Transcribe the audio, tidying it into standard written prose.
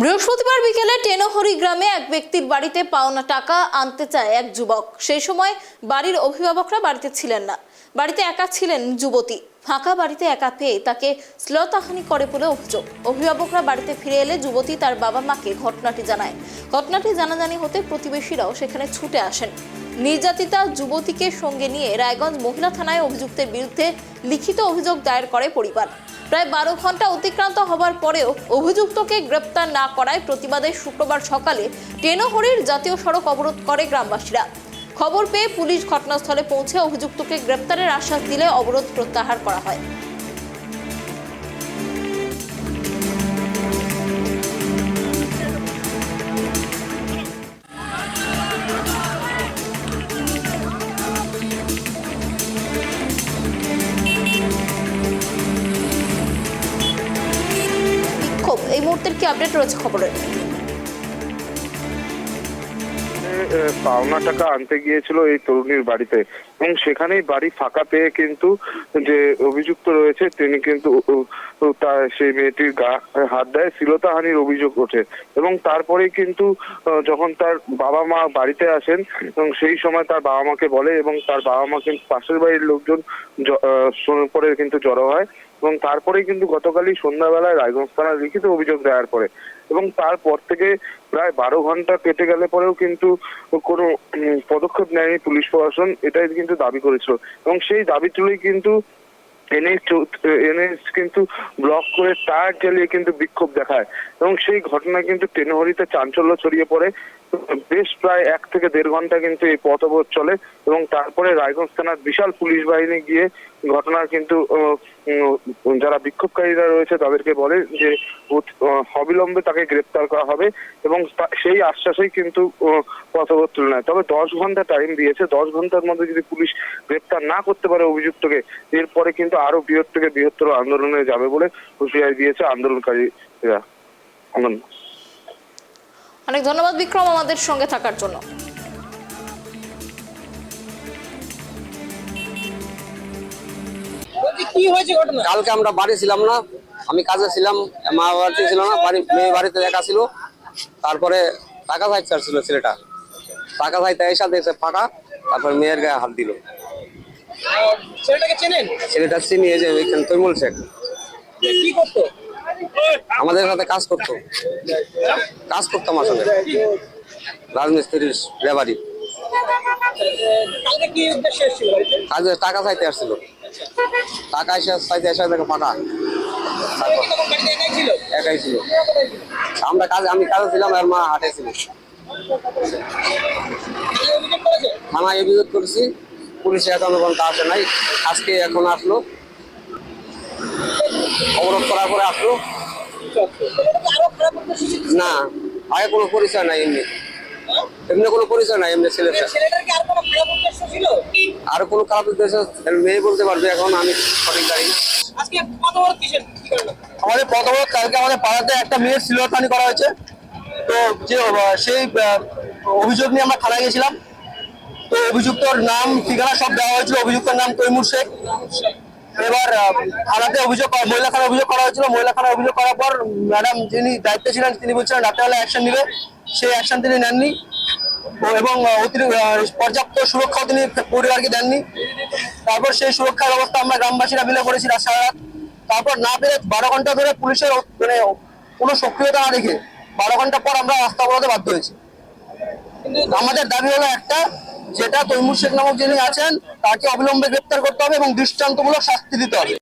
বৃহস্পতিবার বিকেলে টেনহরি গ্রামে এক ব্যক্তির বাড়িতে পাওনা টাকা আনতে চায় এক যুবক। সেই সময় বাড়ির অভিভাবকরা বাড়িতে ছিলেন না, বাড়িতে একা ছিলেন যুবতী। ফাঁকা বাড়িতে একা পেয়ে তাকে শ্লীলতাহানি করে বলে অভিযোগ। অভিভাবকরা বাড়িতে ফিরে এলে যুবতী তার বাবা মাকে ঘটনাটি জানায়। ঘটনাটি জানাজানি হতে প্রতিবেশীরাও সেখানে ছুটে আসেন। নির্যাতিতা যুবতীকে সঙ্গে নিয়ে রায়গঞ্জ মহিলা থানায় অভিযুক্তের বিরুদ্ধে লিখিত অভিযোগ দায়ের করে পরিবার। প্রায় 12 ঘন্টা অতিক্রান্ত হবার পরেও অভিযুক্তকে গ্রেপ্তার না করায় প্রতিবাদে শুক্রবার সকালে টেনহরির জাতীয় সড়ক অবরোধ করে গ্রামবাসীরা। খবর পেয়ে পুলিশ ঘটনাস্থলে পৌঁছে অভিযুক্তকে গ্রেপ্তারের আশ্বাস দিলে অবরোধ প্রত্যাহার করা হয়। এই মুহূর্তের কি আপডেট রয়েছে খবরের? পাওনা টাকা আনতে গিয়েছিল এই তরুণীর বাড়িতে এবং সেখানেই বাড়ি ফাঁকা পেয়ে কিন্তু যে অভিযুক্ত রয়েছে তিনি কিন্তু তার সেই মেয়েটির হাত দেয়, শ্লীলতাহানির অভিযোগ ওঠে এবং তারপরেই কিন্তু যখন তার বাবা মা বাড়িতে আসেন এবং সেই সময় তার বাবা মাকে বলে এবং তার বাবা মা কিন্তু পাশের বাড়ির লোকজন পরে কিন্তু জড়ো হয় এবং তারপরেই কিন্তু গতকালই সন্ধ্যাবেলায় রায়গঞ্জ থানায় লিখিত অভিযোগ দেওয়ার পরে এবং তারপর থেকে প্রায় 12 ঘন্টা কেটে গেলে পরেও কিন্তু কোনো পদক্ষেপ নেয়নি পুলিশ প্রশাসন, এটাই কিন্তু দাবি করেছিল এবং সেই দাবি তুলেই কিন্তু এনএইচ কিন্তু ব্লক করে টায়ার জ্বালিয়ে কিন্তু বিক্ষোভ দেখায় এবং সেই ঘটনায় কিন্তু টেনহরিতে চাঞ্চল্য ছড়িয়ে পড়ে। বেশ প্রায় 1 থেকে 1.5 ঘন্টা কিন্তু এই পথ অবরোধ চলে এবং তারপরে রায়গঞ্জ থানার বিশাল পুলিশ বাহিনী গিয়ে ঘটনার কিন্তু যারা বিক্ষোভকারীরা রয়েছে তাদেরকে বলে যে অবিলম্বে তাকে গ্রেপ্তার করা হবে এবং সেই আশ্বাসেই কিন্তু পথ অবরোধ তুলে নেয়। তবে 10 ঘন্টা টাইম দিয়েছে, 10 ঘন্টার মধ্যে যদি পুলিশ গ্রেপ্তার না করতে পারে অভিযুক্তকে, এরপরে কিন্তু আরো বৃহত্তর আন্দোলনে যাবে বলে হুঁশিয়ারি দিয়েছে আন্দোলনকারীরা। অনেক ধন্যবাদ বিক্রম আমাদের সঙ্গে থাকার জন্য। কালকে আমরা বাড়ি ছিলাম না, আমি কাজে ছিলাম, মা বাড়িতে ছিল না, মেয়ে বাড়িতে একা ছিল। তারপরে টাকা চাইতে ছিল ছেলেটা, টাকা চাইতে এসে দেখছে ফাঁকা, তারপর মেয়ের গায়ে হাত দিল। ছেলেটা চিনি, এই যে ওইখানে তৈমুল শেখ কি করতো? আমাদের সাথে কাজ করতাম আসলে রাজমিস্ত্রির লেবারি। কাজে টাকা চাইতে আসছিল, টাকা চাইতে এসে দেখে ফাঁকা, একাই ছিল। আমি কাজে ছিলাম, আর মা হাটে ছিল। থানায় অভিযোগ করেছি, পুলিশে এখনো পর্যন্ত আসে নাই। আজকে এখন আসলো, অবরোধ করার পরে আসলো। না, আগে কোনো পরিচয় নাই, এমনি কোনো পরিচয় নাই। এমনি ছেলেটা আর কোনো খারাপ উদ্দেশ্য মেয়ে বলতে পারবে, এখন আমি সঠিক জানি না। আমাদের পথ অবরোধ কালকে আমাদের পাড়াতে একটা মেয়ের শ্লীলতাহানি করা হয়েছে, তো যে সেই অভিযোগ নিয়ে আমরা থানায় গেছিলাম। তো অভিযুক্তর নাম ঠিকানা সব দেওয়া হয়েছিল। অভিযুক্তের নাম তৈমুর শেখ। এবার থানাতে মহিলা থানায় অভিযোগ করা হয়েছিল। মহিলা থানায় অভিযোগ করার পর ম্যাডাম যিনি দায়িত্বে ছিলেন তিনি বলছিলেন রাত্রেবেলা অ্যাকশন নেবে, সেই অ্যাকশন তিনি নেননি এবং পর্যাপ্ত সুরক্ষাও তিনি পরিবারকে দেননি। তারপর সেই সুরক্ষার ব্যবস্থা আমরা গ্রামবাসীরা মিলে করেছি সারা রাত। তারপর না পেরে 12 ঘন্টা ধরে পুলিশের কোনো সক্রিয়তা না রেখে 12 ঘন্টা পর আমরা রাস্তা অবরোধে বাধ্য হয়েছি। আমাদের দাবি হলো একটা, যেটা তৈমুর শেখ নামক যিনি আছেন তাকে অবিলম্বে গ্রেপ্তার করতে হবে এবং দৃষ্টান্তমূলক শাস্তি দিতে হবে।